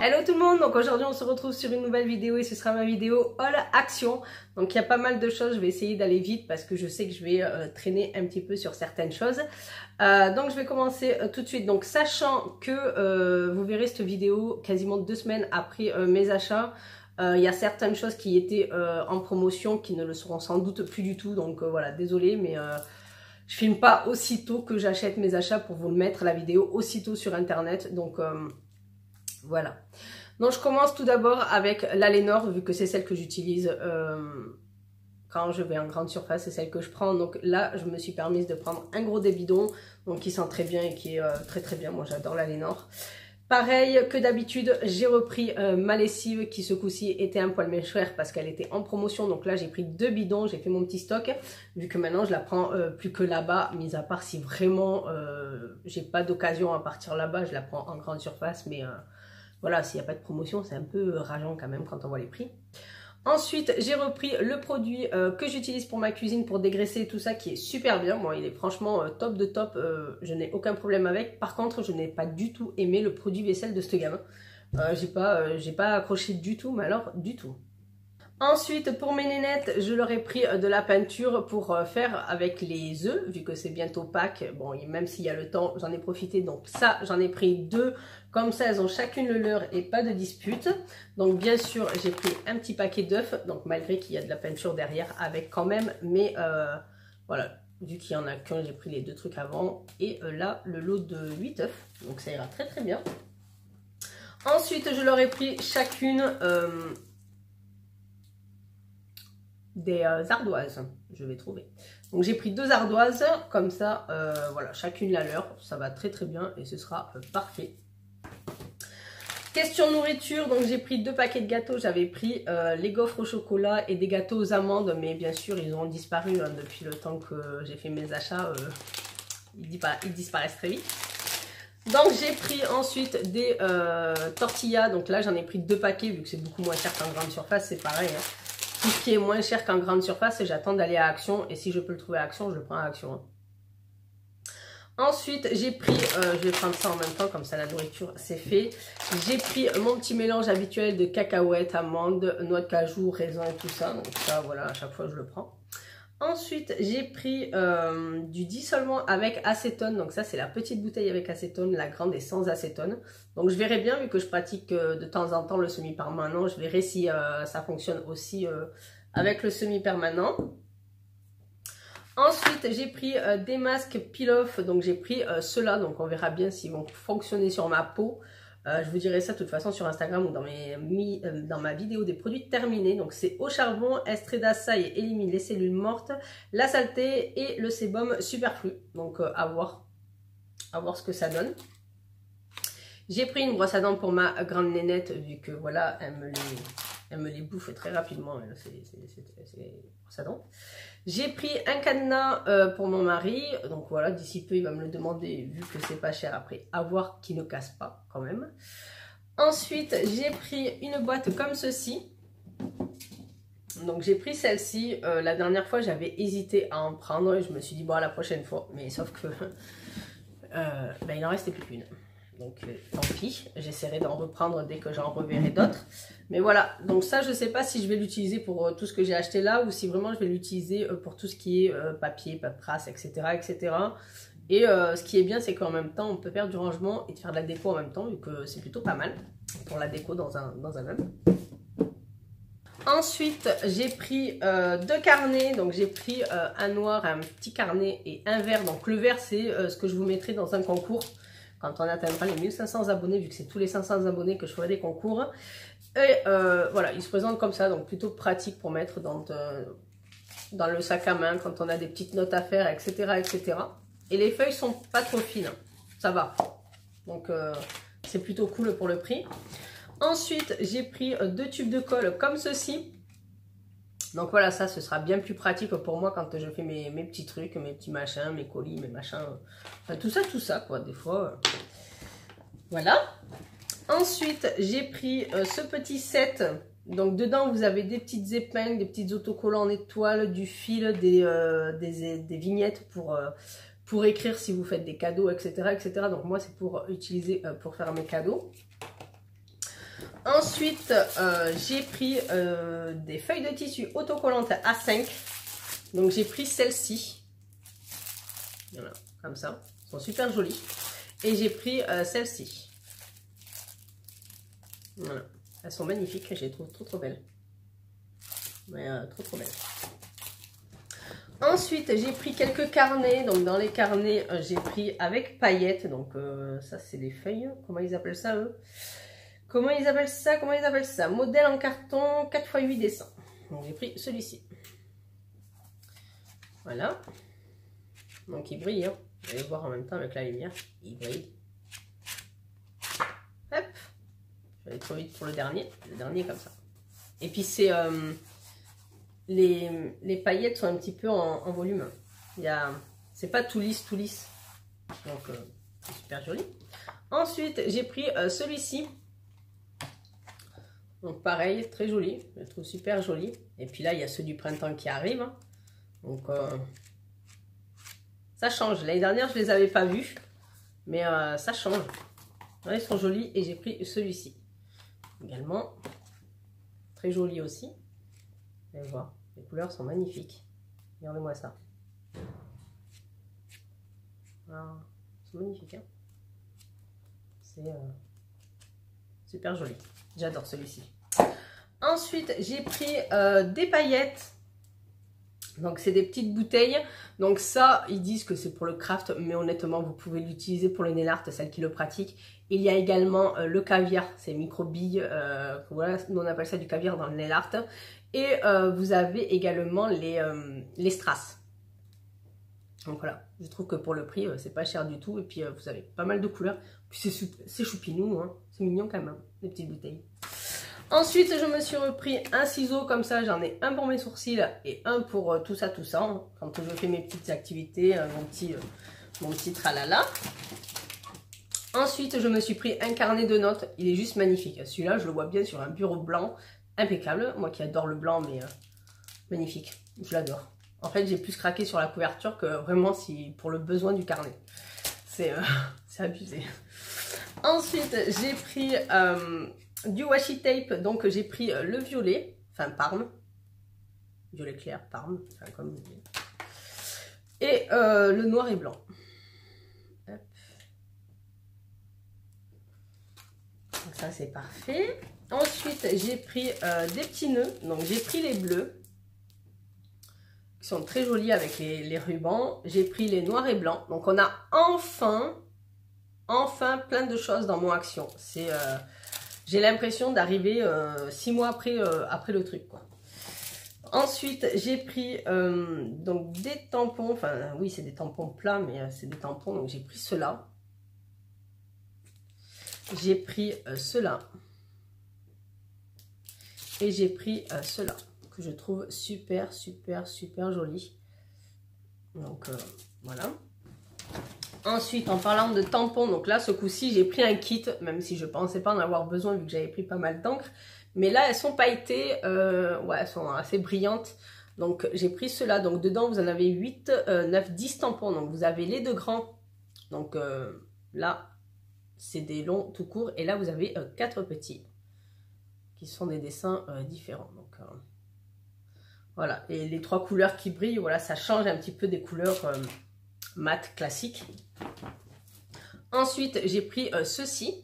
Hello tout le monde, donc aujourd'hui on se retrouve sur une nouvelle vidéo et ce sera ma vidéo haul action. Donc il y a pas mal de choses, je vais essayer d'aller vite parce que je sais que je vais traîner un petit peu sur certaines choses. Donc je vais commencer tout de suite, donc sachant que vous verrez cette vidéo quasiment 2 semaines après mes achats. Il y a certaines choses qui étaient en promotion qui ne le seront sans doute plus du tout, donc voilà, désolée, mais je filme pas aussitôt que j'achète mes achats pour vous le mettre la vidéo aussitôt sur internet, donc voilà. Donc je commence tout d'abord avec l'Alénor, vu que c'est celle que j'utilise quand je vais en grande surface, c'est celle que je prends. Donc là, je me suis permise de prendre un gros des bidons, donc qui sent très bien et qui est très très bien. Moi j'adore l'Alénor. Pareil que d'habitude, j'ai repris ma lessive qui ce coup-ci était un poil moins chère parce qu'elle était en promotion. Donc là, j'ai pris 2 bidons, j'ai fait mon petit stock. Vu que maintenant, je la prends plus que là-bas, mis à part si vraiment j'ai pas d'occasion à partir là-bas, je la prends en grande surface. Mais voilà, s'il n'y a pas de promotion, c'est un peu rageant quand même quand on voit les prix. Ensuite, j'ai repris le produit que j'utilise pour ma cuisine pour dégraisser tout ça qui est super bien. Bon, il est franchement top de top, je n'ai aucun problème avec. Par contre, je n'ai pas du tout aimé le produit vaisselle de cette gamme. J'ai pas accroché du tout, mais alors du tout. Ensuite, pour mes nénettes, je leur ai pris de la peinture pour faire avec les œufs, vu que c'est bientôt Pâques. Bon, même s'il y a le temps, j'en ai profité. Donc ça, j'en ai pris 2. Comme ça, elles ont chacune le leur et pas de dispute. Donc bien sûr, j'ai pris un petit paquet d'œufs. Donc malgré qu'il y a de la peinture derrière, avec quand même. Mais voilà, vu qu'il n'y en a qu'un, j'ai pris les 2 trucs avant. Et là, le lot de 8 œufs. Donc ça ira très très bien. Ensuite, je leur ai pris chacune des ardoises, je vais trouver. Donc j'ai pris 2 ardoises, comme ça, voilà, chacune la leur, ça va très très bien et ce sera parfait. Question nourriture, donc j'ai pris 2 paquets de gâteaux, j'avais pris les gaufres au chocolat et des gâteaux aux amandes, mais bien sûr ils ont disparu hein, depuis le temps que j'ai fait mes achats, ils disparaissent très vite. Donc j'ai pris ensuite des tortillas, donc là j'en ai pris 2 paquets vu que c'est beaucoup moins cher qu'en grande surface, c'est pareil hein. Tout ce qui est moins cher qu'en grande surface, j'attends d'aller à Action. Et si je peux le trouver à Action, je le prends à Action. Hein. Ensuite, j'ai pris, je vais prendre ça en même temps, comme ça la nourriture c'est fait. J'ai pris mon petit mélange habituel de cacahuètes, amandes, noix de cajou, raisins et tout ça. Donc ça, voilà, à chaque fois je le prends. Ensuite, j'ai pris du dissolvant avec acétone. Donc ça, c'est la petite bouteille avec acétone. La grande est sans acétone. Donc je verrai bien, vu que je pratique de temps en temps le semi-permanent. Je verrai si ça fonctionne aussi avec le semi-permanent. Ensuite, j'ai pris des masques peel-off. Donc j'ai pris ceux-là. Donc on verra bien s'ils vont fonctionner sur ma peau. Je vous dirai ça de toute façon sur Instagram ou dans ma vidéo des produits terminés. Donc c'est au charbon, extrait d'açaï et élimine les cellules mortes, la saleté et le sébum superflu. Donc à voir ce que ça donne. J'ai pris une brosse à dents pour ma grande nénette vu que voilà, elle me les bouffe très rapidement. C'est brosse à dents. J'ai pris un cadenas pour mon mari, donc voilà, d'ici peu il va me le demander vu que c'est pas cher après, à voir qu'il ne casse pas quand même. Ensuite j'ai pris une boîte comme ceci, donc j'ai pris celle-ci, la dernière fois j'avais hésité à en prendre et je me suis dit bon la prochaine fois, mais sauf que il n'en restait plus qu'une. Donc tant pis, j'essaierai d'en reprendre dès que j'en reverrai d'autres. Mais voilà, donc ça je sais pas si je vais l'utiliser pour tout ce que j'ai acheté là ou si vraiment je vais l'utiliser pour tout ce qui est papier, paperasse, etc. etc. Et ce qui est bien c'est qu'en même temps on peut faire du rangement et de faire de la déco en même temps, vu que c'est plutôt pas mal pour la déco dans un même. Ensuite j'ai pris 2 carnets, donc j'ai pris un noir, un petit carnet et un vert. Donc le vert c'est ce que je vous mettrai dans un concours. Quand on atteindra les 1500 abonnés, vu que c'est tous les 500 abonnés que je ferai des concours. Et voilà, il se présente comme ça, donc plutôt pratique pour mettre dans le sac à main quand on a des petites notes à faire, etc. etc. Et les feuilles sont pas trop fines, ça va. Donc c'est plutôt cool pour le prix. Ensuite, j'ai pris 2 tubes de colle comme ceci. Donc voilà, ça ce sera bien plus pratique pour moi quand je fais mes petits trucs, mes petits machins, mes colis, mes machins, enfin, tout ça quoi, des fois. Voilà. Ensuite, j'ai pris ce petit set. Donc dedans, vous avez des petites épingles, des petits autocollants en étoile, du fil, des vignettes pour écrire si vous faites des cadeaux, etc. etc. Donc moi, c'est pour utiliser pour faire mes cadeaux. Ensuite, j'ai pris des feuilles de tissu autocollantes A5. Donc j'ai pris celle-ci. Voilà, comme ça. Elles sont super jolies. Et j'ai pris celle-ci. Voilà. Elles sont magnifiques. Je les trouve trop trop belles. Ouais, trop belles. Ensuite, j'ai pris quelques carnets. Donc dans les carnets, j'ai pris avec paillettes. Donc ça, c'est des feuilles. Comment ils appellent ça, eux? Comment ils appellent ça? Modèle en carton 4x8 dessins. Donc j'ai pris celui-ci. Voilà. Donc il brille. Hein. Vous allez voir en même temps avec la lumière. Il brille. Hop. Je vais aller trop vite pour le dernier. Le dernier comme ça. Et puis c'est... les paillettes sont un petit peu en volume. C'est pas tout lisse. Donc c'est super joli. Ensuite, j'ai pris celui-ci. Donc pareil, très joli. Je le trouve super joli. Et puis là, il y a ceux du printemps qui arrivent. Hein. Donc ça change. L'année dernière, je les avais pas vus. Mais ça change. Ouais, ils sont jolis. Et j'ai pris celui-ci. Également. Très joli aussi. Vous allez voir. Les couleurs sont magnifiques. Regardez-moi ça. Voilà. C'est magnifique. Hein, c'est super joli. J'adore celui-ci. Ensuite, j'ai pris des paillettes. Donc, c'est des petites bouteilles. Donc, ça, ils disent que c'est pour le craft. Mais honnêtement, vous pouvez l'utiliser pour le nail art, celles qui le pratiquent. Il y a également le caviar. C'est micro-billes. Voilà, nous on appelle ça du caviar dans le nail art. Et vous avez également les strass. Donc voilà, je trouve que pour le prix, c'est pas cher du tout. Et puis vous avez pas mal de couleurs. Puis c'est choupinou, hein. C'est mignon quand même, les petites bouteilles. Ensuite, je me suis repris un ciseau comme ça. J'en ai un pour mes sourcils et un pour tout ça, hein. Quand je fais mes petites activités, mon petit tralala. Ensuite, je me suis pris un carnet de notes. Il est juste magnifique. Celui-là, je le vois bien sur un bureau blanc. Impeccable. Moi qui adore le blanc, mais magnifique. Je l'adore. En fait, j'ai plus craqué sur la couverture que vraiment pour le besoin du carnet. C'est abusé. Ensuite, j'ai pris du washi tape. Donc, j'ai pris le violet. Enfin, Parme. Violet clair, Parme. Enfin, comme vous voulez. Et le noir et blanc. Hop. Donc ça, c'est parfait. Ensuite, j'ai pris des petits nœuds. Donc, j'ai pris les bleus. Qui sont très jolis avec les rubans. J'ai pris les noirs et blancs. Donc, on a enfin plein de choses dans mon action. J'ai l'impression d'arriver 6 mois après le truc, quoi. Ensuite, j'ai pris donc des tampons. Enfin, oui, c'est des tampons plats, mais c'est des tampons. Donc, j'ai pris ceux-là. J'ai pris ceux-là. Et j'ai pris ceux-là, que je trouve super joli. Donc, voilà. Ensuite, en parlant de tampons, donc là, ce coup-ci, j'ai pris un kit, même si je ne pensais pas en avoir besoin, vu que j'avais pris pas mal d'encre. Mais là, elles sont pailletées, ouais, elles sont assez brillantes. Donc, j'ai pris ceux-là. Donc, dedans, vous en avez 8, 9, 10 tampons. Donc, vous avez les 2 grands. Donc, là, c'est des longs tout court. Et là, vous avez 4 petits. Qui sont des dessins différents. Donc, voilà. Et les 3 couleurs qui brillent, voilà, ça change un petit peu des couleurs mat classiques. Ensuite, j'ai pris ceci.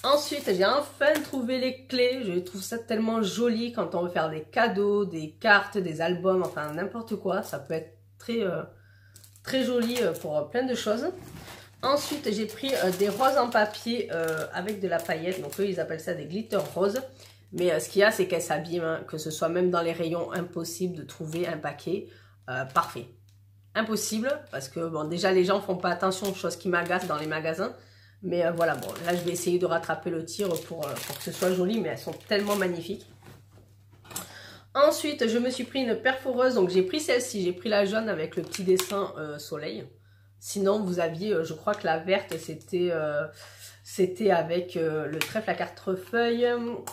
Ensuite, j'ai enfin trouvé les clés. Je trouve ça tellement joli quand on veut faire des cadeaux, des cartes, des albums, enfin n'importe quoi. Ça peut être très joli pour plein de choses. Ensuite, j'ai pris des roses en papier avec de la paillette. Donc, eux, ils appellent ça des glitter roses. Mais ce qu'il y a, c'est qu'elles s'abîment. Hein, que ce soit même dans les rayons, impossible de trouver un paquet parfait. Impossible, parce que, bon, déjà, les gens font pas attention aux choses qui m'agacent dans les magasins. Mais voilà, bon, là, je vais essayer de rattraper le tir pour que ce soit joli. Mais elles sont tellement magnifiques. Ensuite, je me suis pris une perforeuse. Donc, j'ai pris celle-ci. J'ai pris la jaune avec le petit dessin soleil. Sinon, vous aviez, je crois que la verte, c'était avec le trèfle à 4 feuilles.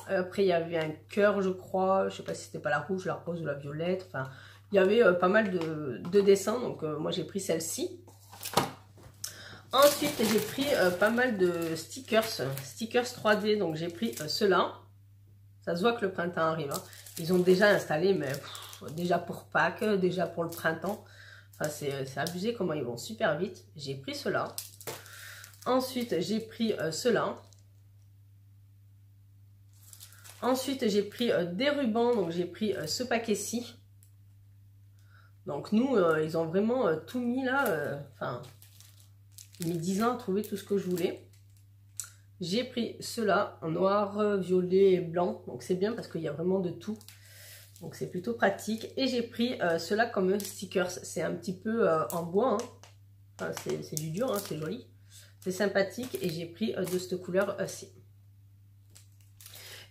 Après, il y avait un cœur, je crois. Je ne sais pas si c'était pas la rouge, la rose ou la violette. Enfin, il y avait pas mal de dessins. Donc, moi, j'ai pris celle-ci. Ensuite, j'ai pris pas mal de stickers 3D. Donc, j'ai pris ceux-là. Ça se voit que le printemps arrive. Hein. Ils ont déjà installé, mais déjà pour Pâques, déjà pour le printemps. Enfin, c'est abusé comment ils vont super vite. J'ai pris ceux-là. Ensuite, j'ai pris ceux-là. Ensuite, j'ai pris des rubans. Donc, j'ai pris ce paquet-ci. Donc, nous, ils ont vraiment tout mis là. Enfin, mis 10 ans à trouver tout ce que je voulais. J'ai pris ceux-là en noir, violet et blanc. Donc, c'est bien parce qu'il y a vraiment de tout. Donc, c'est plutôt pratique. Et j'ai pris ceux-là comme stickers. C'est un petit peu en bois. Hein. Enfin, c'est du dur, hein, c'est joli. C'est sympathique. Et j'ai pris de cette couleur-ci.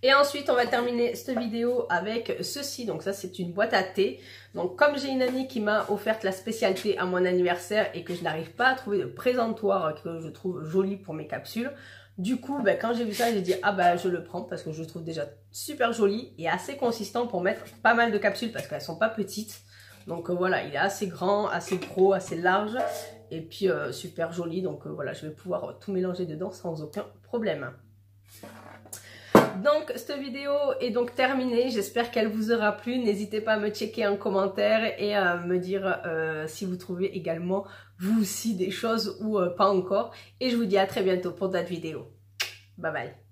Et ensuite, on va terminer cette vidéo avec ceci. Donc ça, c'est une boîte à thé. Donc comme j'ai une amie qui m'a offert la spécialité à mon anniversaire et que je n'arrive pas à trouver de présentoir que je trouve joli pour mes capsules, du coup, ben, quand j'ai vu ça, j'ai dit ah ben je le prends parce que je le trouve déjà super joli et assez consistant pour mettre pas mal de capsules parce qu'elles sont pas petites. Donc voilà, il est assez grand, assez gros, assez large et puis super joli. Donc voilà, je vais pouvoir tout mélanger dedans sans aucun problème. Donc cette vidéo est donc terminée, j'espère qu'elle vous aura plu, n'hésitez pas à me checker en commentaire et à me dire si vous trouvez également vous aussi des choses ou pas encore. Et je vous dis à très bientôt pour d'autres vidéos. Bye bye.